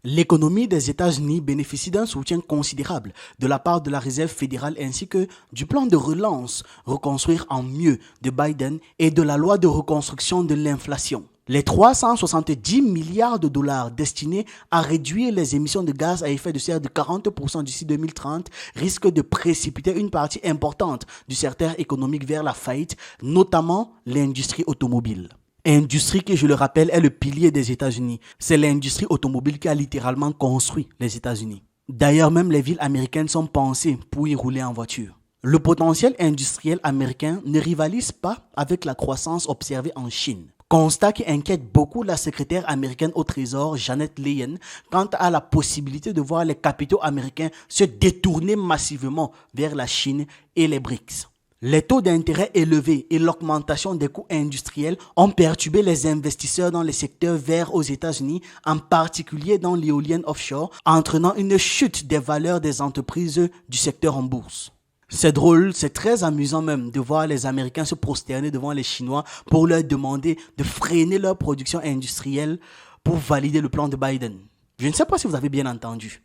L'économie des États-Unis bénéficie d'un soutien considérable de la part de la Réserve fédérale ainsi que du plan de relance Reconstruire en mieux de Biden et de la loi de reconstruction de l'inflation. Les 370 milliards de dollars destinés à réduire les émissions de gaz à effet de serre de 40% d'ici 2030 risquent de précipiter une partie importante du secteur économique vers la faillite, notamment l'industrie automobile. Industrie qui, je le rappelle, est le pilier des États-Unis. C'est l'industrie automobile qui a littéralement construit les États-Unis. D'ailleurs, même les villes américaines sont pensées pour y rouler en voiture. Le potentiel industriel américain ne rivalise pas avec la croissance observée en Chine. Constat qui inquiète beaucoup la secrétaire américaine au Trésor, Janet Yellen, quant à la possibilité de voir les capitaux américains se détourner massivement vers la Chine et les BRICS. Les taux d'intérêt élevés et l'augmentation des coûts industriels ont perturbé les investisseurs dans les secteurs verts aux États-Unis, en particulier dans l'éolienne offshore, entraînant une chute des valeurs des entreprises du secteur en bourse. C'est drôle, c'est très amusant même de voir les Américains se prosterner devant les Chinois pour leur demander de freiner leur production industrielle pour valider le plan de Biden. Je ne sais pas si vous avez bien entendu.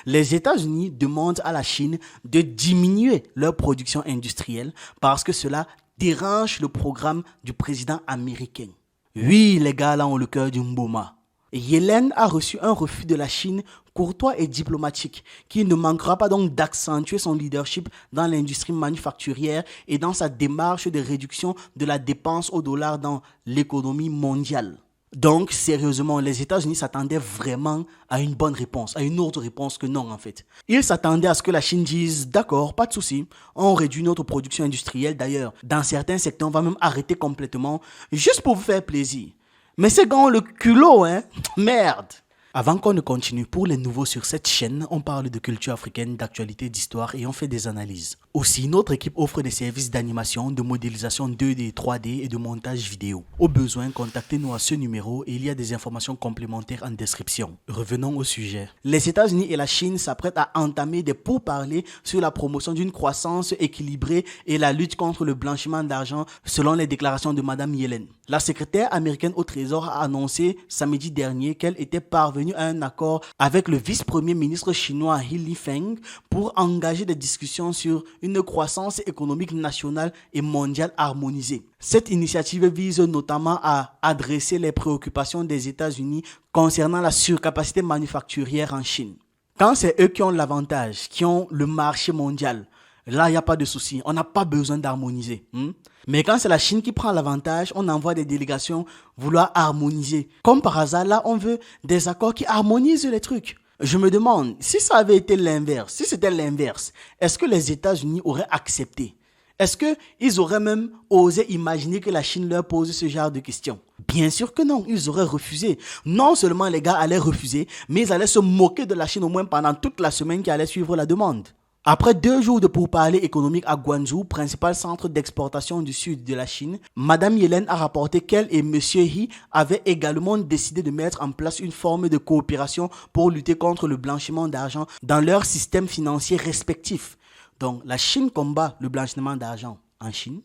Les États-Unis demandent à la Chine de diminuer leur production industrielle parce que cela dérange le programme du président américain. Oui, les gars là ont le cœur du Mboma. Yellen a reçu un refus de la Chine courtois et diplomatique qui ne manquera pas donc d'accentuer son leadership dans l'industrie manufacturière et dans sa démarche de réduction de la dépense au dollar dans l'économie mondiale. Donc, sérieusement, les États-Unis s'attendaient vraiment à une bonne réponse, à une autre réponse que non en fait. Ils s'attendaient à ce que la Chine dise « D'accord, pas de souci, on réduit notre production industrielle d'ailleurs. Dans certains secteurs, on va même arrêter complètement, juste pour vous faire plaisir. » Mais c'est quand le culot, hein. Merde. Avant qu'on ne continue, pour les nouveaux sur cette chaîne, on parle de culture africaine, d'actualité, d'histoire et on fait des analyses. Aussi, notre équipe offre des services d'animation, de modélisation 2D, 3D et de montage vidéo. Au besoin, contactez-nous à ce numéro et il y a des informations complémentaires en description. Revenons au sujet. Les États-Unis et la Chine s'apprêtent à entamer des pourparlers sur la promotion d'une croissance équilibrée et la lutte contre le blanchiment d'argent selon les déclarations de Madame Yellen. La secrétaire américaine au Trésor a annoncé samedi dernier qu'elle était parvenue à un accord avec le vice-premier ministre chinois Li Feng pour engager des discussions sur une croissance économique nationale et mondiale harmonisée. Cette initiative vise notamment à adresser les préoccupations des États-Unis concernant la surcapacité manufacturière en Chine. Quand c'est eux qui ont l'avantage, qui ont le marché mondial, là, il n'y a pas de souci. On n'a pas besoin d'harmoniser. Mais quand c'est la Chine qui prend l'avantage, on envoie des délégations vouloir harmoniser. Comme par hasard, là, on veut des accords qui harmonisent les trucs. Je me demande, si ça avait été l'inverse, si c'était l'inverse, est-ce que les États-Unis auraient accepté? Est-ce qu'ils auraient même osé imaginer que la Chine leur pose ce genre de questions? Bien sûr que non, ils auraient refusé. Non seulement les gars allaient refuser, mais ils allaient se moquer de la Chine au moins pendant toute la semaine qui allait suivre la demande. Après 2 jours de pourparlers économiques à Guangzhou, principal centre d'exportation du sud de la Chine, Madame Yellen a rapporté qu'elle et Monsieur He avaient également décidé de mettre en place une forme de coopération pour lutter contre le blanchiment d'argent dans leurs systèmes financiers respectifs. Donc la Chine combat le blanchiment d'argent en Chine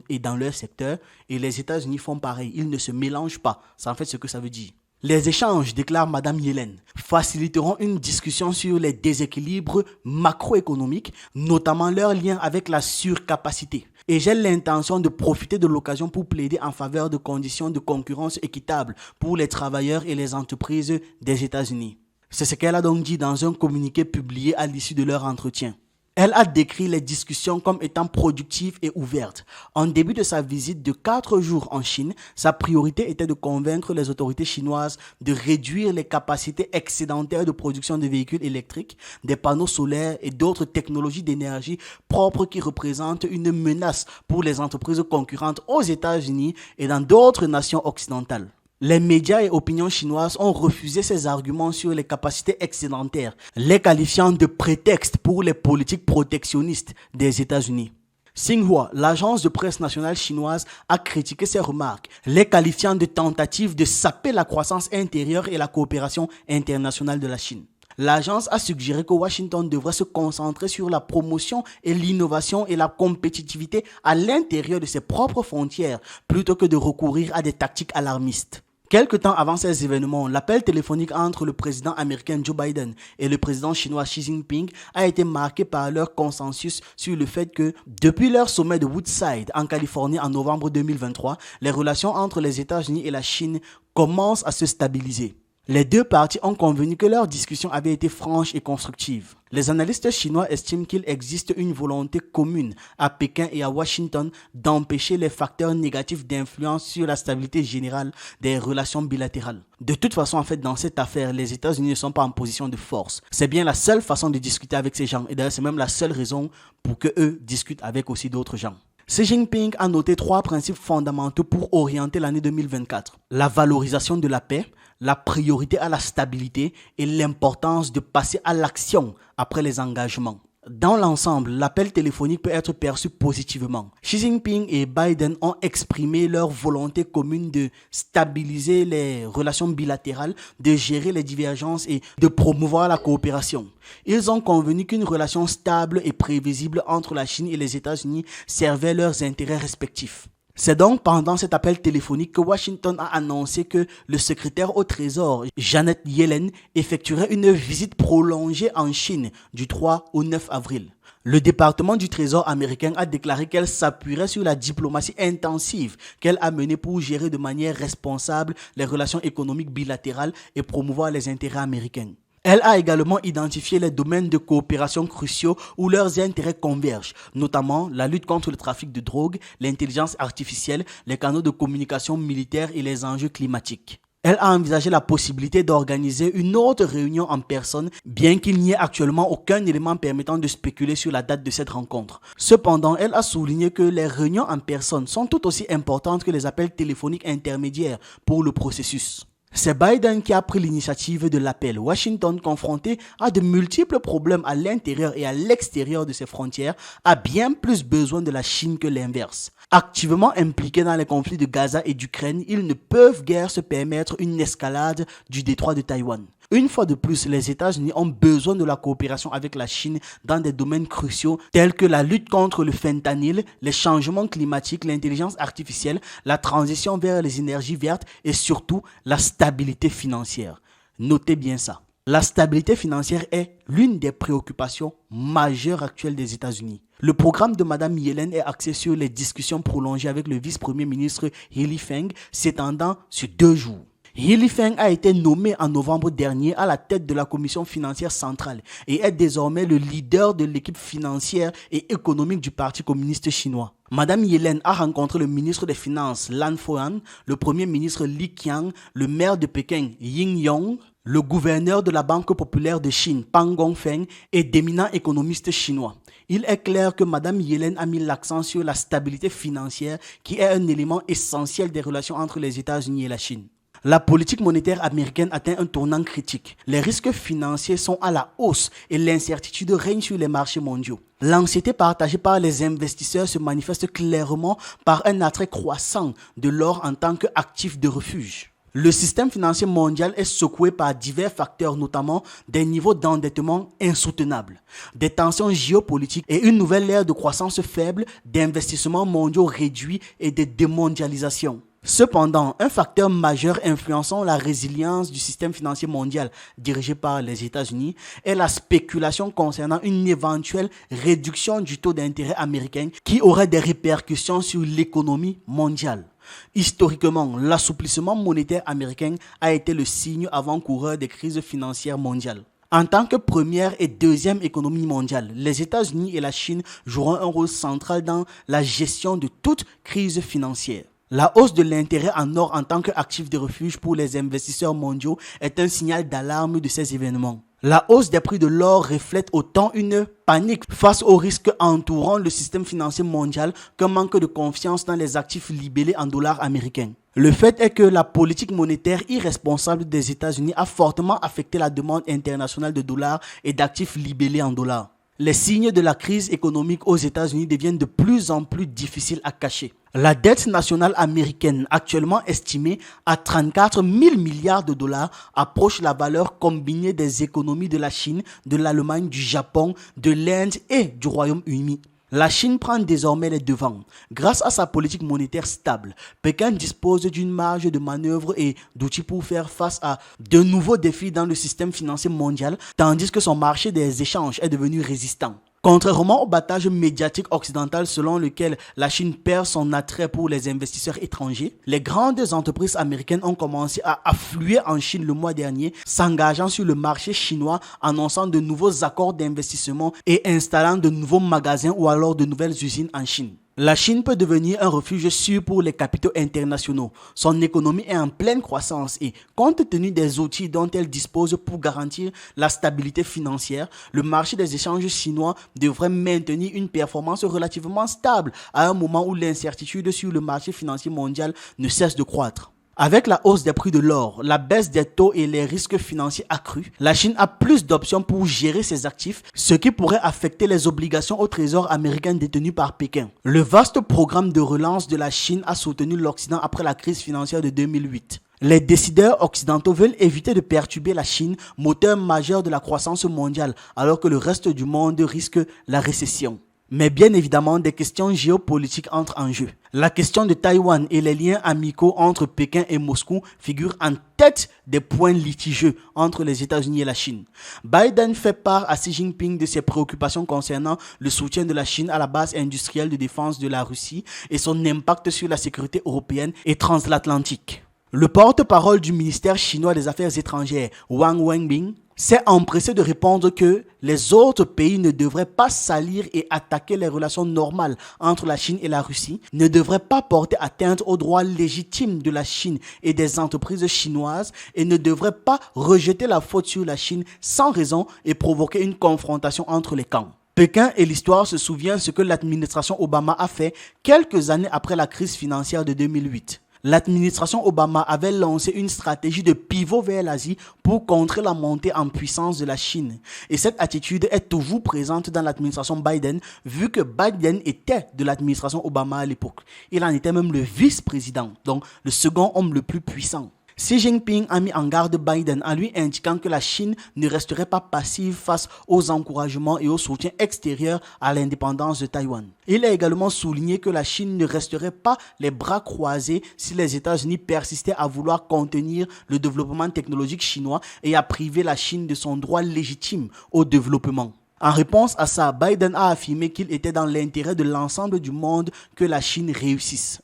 et dans leur secteur et les États-Unis font pareil. Ils ne se mélangent pas. C'est en fait ce que ça veut dire. Les échanges, déclare Madame Yellen, faciliteront une discussion sur les déséquilibres macroéconomiques, notamment leur lien avec la surcapacité. Et j'ai l'intention de profiter de l'occasion pour plaider en faveur de conditions de concurrence équitables pour les travailleurs et les entreprises des États-Unis. C'est ce qu'elle a donc dit dans un communiqué publié à l'issue de leur entretien. Elle a décrit les discussions comme étant productives et ouvertes. En début de sa visite de 4 jours en Chine, sa priorité était de convaincre les autorités chinoises de réduire les capacités excédentaires de production de véhicules électriques, des panneaux solaires et d'autres technologies d'énergie propres qui représentent une menace pour les entreprises concurrentes aux États-Unis et dans d'autres nations occidentales. Les médias et opinions chinoises ont refusé ces arguments sur les capacités excédentaires, les qualifiant de prétexte pour les politiques protectionnistes des États-Unis. Xinhua, l'agence de presse nationale chinoise, a critiqué ces remarques, les qualifiant de tentatives de saper la croissance intérieure et la coopération internationale de la Chine. L'agence a suggéré que Washington devrait se concentrer sur la promotion et l'innovation et la compétitivité à l'intérieur de ses propres frontières plutôt que de recourir à des tactiques alarmistes. Quelque temps avant ces événements, l'appel téléphonique entre le président américain Joe Biden et le président chinois Xi Jinping a été marqué par leur consensus sur le fait que, depuis leur sommet de Woodside en Californie en novembre 2023, les relations entre les États-Unis et la Chine commencent à se stabiliser. Les deux parties ont convenu que leur discussion avait été franche et constructive. Les analystes chinois estiment qu'il existe une volonté commune à Pékin et à Washington d'empêcher les facteurs négatifs d'influence sur la stabilité générale des relations bilatérales. De toute façon, dans cette affaire, les États-Unis ne sont pas en position de force. C'est bien la seule façon de discuter avec ces gens. Et d'ailleurs, c'est même la seule raison pour qu'eux discutent avec aussi d'autres gens. Xi Jinping a noté 3 principes fondamentaux pour orienter l'année 2024. La valorisation de la paix, la priorité à la stabilité et l'importance de passer à l'action après les engagements. Dans l'ensemble, l'appel téléphonique peut être perçu positivement. Xi Jinping et Biden ont exprimé leur volonté commune de stabiliser les relations bilatérales, de gérer les divergences et de promouvoir la coopération. Ils ont convenu qu'une relation stable et prévisible entre la Chine et les États-Unis servait leurs intérêts respectifs. C'est donc pendant cet appel téléphonique que Washington a annoncé que le secrétaire au Trésor, Janet Yellen, effectuerait une visite prolongée en Chine du 3 au 9 avril. Le département du Trésor américain a déclaré qu'elle s'appuierait sur la diplomatie intensive qu'elle a menée pour gérer de manière responsable les relations économiques bilatérales et promouvoir les intérêts américains. Elle a également identifié les domaines de coopération cruciaux où leurs intérêts convergent, notamment la lutte contre le trafic de drogue, l'intelligence artificielle, les canaux de communication militaire et les enjeux climatiques. Elle a envisagé la possibilité d'organiser une autre réunion en personne, bien qu'il n'y ait actuellement aucun élément permettant de spéculer sur la date de cette rencontre. Cependant, elle a souligné que les réunions en personne sont tout aussi importantes que les appels téléphoniques intermédiaires pour le processus. C'est Biden qui a pris l'initiative de l'appel. Washington, confronté à de multiples problèmes à l'intérieur et à l'extérieur de ses frontières, a bien plus besoin de la Chine que l'inverse. Activement impliqués dans les conflits de Gaza et d'Ukraine, ils ne peuvent guère se permettre une escalade du détroit de Taïwan. Une fois de plus, les États-Unis ont besoin de la coopération avec la Chine dans des domaines cruciaux tels que la lutte contre le fentanyl, les changements climatiques, l'intelligence artificielle, la transition vers les énergies vertes et surtout la stabilité financière. Notez bien ça. La stabilité financière est l'une des préoccupations majeures actuelles des États-Unis. Le programme de Mme Yellen est axé sur les discussions prolongées avec le vice-premier ministre He Feng s'étendant sur 2 jours. He Feng a été nommé en novembre dernier à la tête de la commission financière centrale et est désormais le leader de l'équipe financière et économique du Parti communiste chinois. Mme Yellen a rencontré le ministre des Finances Lan Foan, le premier ministre Li Qiang, le maire de Pékin Ying Yong, le gouverneur de la Banque populaire de Chine Pang Gongfeng et d'éminents économistes chinois. Il est clair que Mme Yellen a mis l'accent sur la stabilité financière qui est un élément essentiel des relations entre les États-Unis et la Chine. La politique monétaire américaine atteint un tournant critique. Les risques financiers sont à la hausse et l'incertitude règne sur les marchés mondiaux. L'anxiété partagée par les investisseurs se manifeste clairement par un attrait croissant de l'or en tant qu'actif de refuge. Le système financier mondial est secoué par divers facteurs, notamment des niveaux d'endettement insoutenables, des tensions géopolitiques et une nouvelle ère de croissance faible, d'investissements mondiaux réduits et de démondialisation. Cependant, un facteur majeur influençant la résilience du système financier mondial dirigé par les États-Unis est la spéculation concernant une éventuelle réduction du taux d'intérêt américain qui aurait des répercussions sur l'économie mondiale. Historiquement, l'assouplissement monétaire américain a été le signe avant-coureur des crises financières mondiales. En tant que première et deuxième économie mondiale, les États-Unis et la Chine joueront un rôle central dans la gestion de toute crise financière. La hausse de l'intérêt en or en tant qu'actif de refuge pour les investisseurs mondiaux est un signal d'alarme de ces événements. La hausse des prix de l'or reflète autant une panique face aux risques entourant le système financier mondial qu'un manque de confiance dans les actifs libellés en dollars américains. Le fait est que la politique monétaire irresponsable des États-Unis a fortement affecté la demande internationale de dollars et d'actifs libellés en dollars. Les signes de la crise économique aux États-Unis deviennent de plus en plus difficiles à cacher. La dette nationale américaine, actuellement estimée à 34 000 milliards de dollars, approche la valeur combinée des économies de la Chine, de l'Allemagne, du Japon, de l'Inde et du Royaume-Uni. La Chine prend désormais les devants. Grâce à sa politique monétaire stable, Pékin dispose d'une marge de manœuvre et d'outils pour faire face à de nouveaux défis dans le système financier mondial, tandis que son marché des échanges est devenu résistant. Contrairement au battage médiatique occidental selon lequel la Chine perd son attrait pour les investisseurs étrangers, les grandes entreprises américaines ont commencé à affluer en Chine le mois dernier, s'engageant sur le marché chinois, annonçant de nouveaux accords d'investissement et installant de nouveaux magasins ou alors de nouvelles usines en Chine. La Chine peut devenir un refuge sûr pour les capitaux internationaux. Son économie est en pleine croissance et, compte tenu des outils dont elle dispose pour garantir la stabilité financière, le marché des échanges chinois devrait maintenir une performance relativement stable à un moment où l'incertitude sur le marché financier mondial ne cesse de croître. Avec la hausse des prix de l'or, la baisse des taux et les risques financiers accrus, la Chine a plus d'options pour gérer ses actifs, ce qui pourrait affecter les obligations au trésor américain détenues par Pékin. Le vaste programme de relance de la Chine a soutenu l'Occident après la crise financière de 2008. Les décideurs occidentaux veulent éviter de perturber la Chine, moteur majeur de la croissance mondiale, alors que le reste du monde risque la récession. Mais bien évidemment, des questions géopolitiques entrent en jeu. La question de Taïwan et les liens amicaux entre Pékin et Moscou figurent en tête des points litigieux entre les États-Unis et la Chine. Biden fait part à Xi Jinping de ses préoccupations concernant le soutien de la Chine à la base industrielle de défense de la Russie et son impact sur la sécurité européenne et transatlantique. Le porte-parole du ministère chinois des Affaires étrangères, Wang Wenbin, s'est empressé de répondre que les autres pays ne devraient pas salir et attaquer les relations normales entre la Chine et la Russie, ne devraient pas porter atteinte aux droits légitimes de la Chine et des entreprises chinoises et ne devraient pas rejeter la faute sur la Chine sans raison et provoquer une confrontation entre les camps. Pékin et l'histoire se souviennent ce que l'administration Obama a fait quelques années après la crise financière de 2008. L'administration Obama avait lancé une stratégie de pivot vers l'Asie pour contrer la montée en puissance de la Chine. Et cette attitude est toujours présente dans l'administration Biden, vu que Biden était de l'administration Obama à l'époque. Il en était même le vice-président, donc le second homme le plus puissant. Xi Jinping a mis en garde Biden en lui indiquant que la Chine ne resterait pas passive face aux encouragements et au soutien extérieur à l'indépendance de Taïwan. Il a également souligné que la Chine ne resterait pas les bras croisés si les États-Unis persistaient à vouloir contenir le développement technologique chinois et à priver la Chine de son droit légitime au développement. En réponse à ça, Biden a affirmé qu'il était dans l'intérêt de l'ensemble du monde que la Chine réussisse.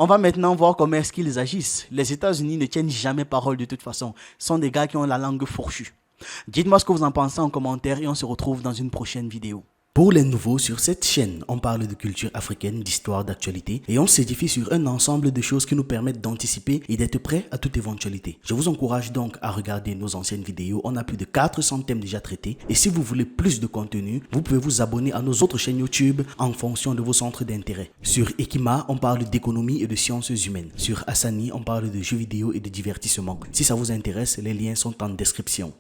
On va maintenant voir comment est-ce qu'ils agissent. Les États-Unis ne tiennent jamais parole de toute façon. Ce sont des gars qui ont la langue fourchue. Dites-moi ce que vous en pensez en commentaire et on se retrouve dans une prochaine vidéo. Pour les nouveaux sur cette chaîne, on parle de culture africaine, d'histoire, d'actualité et on s'édifie sur un ensemble de choses qui nous permettent d'anticiper et d'être prêts à toute éventualité. Je vous encourage donc à regarder nos anciennes vidéos, on a plus de 400 thèmes déjà traités et si vous voulez plus de contenu, vous pouvez vous abonner à nos autres chaînes YouTube en fonction de vos centres d'intérêt. Sur Ekima, on parle d'économie et de sciences humaines. Sur Hassani, on parle de jeux vidéo et de divertissement. Si ça vous intéresse, les liens sont en description.